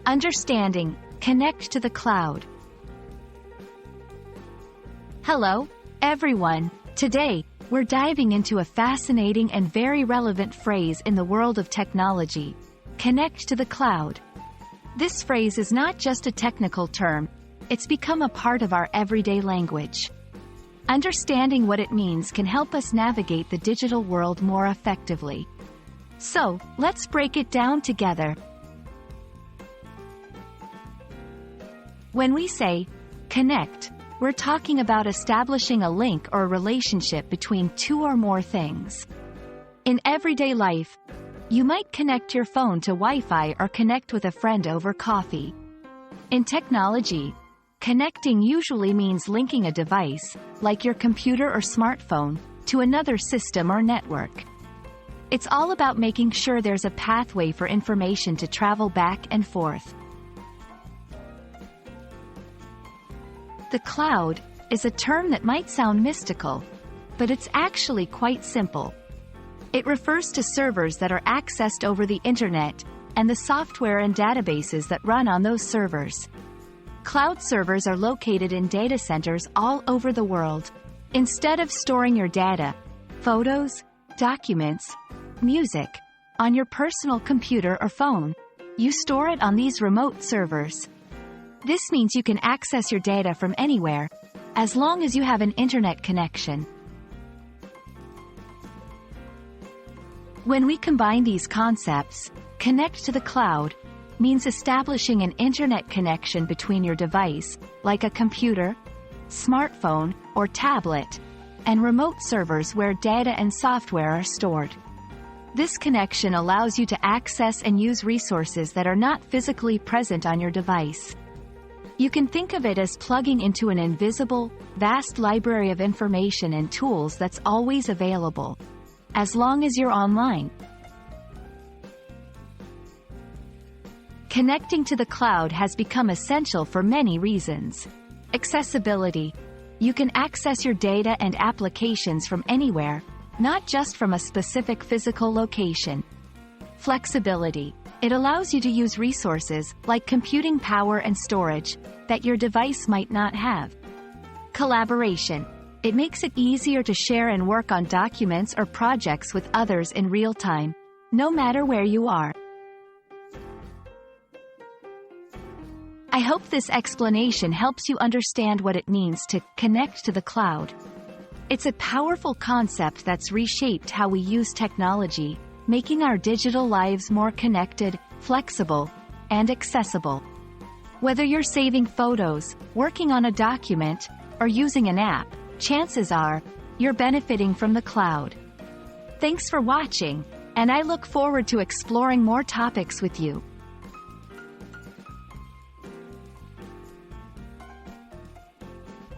Understanding, connect to the cloud. Hello, everyone. Today, we're diving into a fascinating and very relevant phrase in the world of technology: connect to the cloud. This phrase is not just a technical term, it's become a part of our everyday language. Understanding what it means can help us navigate the digital world more effectively. So, let's break it down together. When we say connect, we're talking about establishing a link or a relationship between two or more things. In everyday life, you might connect your phone to Wi-Fi or connect with a friend over coffee. In technology, connecting usually means linking a device, like your computer or smartphone, to another system or network. It's all about making sure there's a pathway for information to travel back and forth. The cloud is a term that might sound mystical, but it's actually quite simple. It refers to servers that are accessed over the internet, and the software and databases that run on those servers. Cloud servers are located in data centers all over the world. Instead of storing your data, photos, documents, music, on your personal computer or phone, you store it on these remote servers. This means you can access your data from anywhere, as long as you have an internet connection. When we combine these concepts, connect to the cloud means establishing an internet connection between your device, like a computer, smartphone, or tablet, and remote servers where data and software are stored. This connection allows you to access and use resources that are not physically present on your device. You can think of it as plugging into an invisible, vast library of information and tools that's always available, as long as you're online. Connecting to the cloud has become essential for many reasons. Accessibility. You can access your data and applications from anywhere, not just from a specific physical location. Flexibility. It allows you to use resources, like computing power and storage, that your device might not have. Collaboration. It makes it easier to share and work on documents or projects with others in real time, no matter where you are. I hope this explanation helps you understand what it means to connect to the cloud. It's a powerful concept that's reshaped how we use technology, making our digital lives more connected, flexible, and accessible. Whether you're saving photos, working on a document, or using an app, chances are you're benefiting from the cloud. Thanks for watching, and I look forward to exploring more topics with you.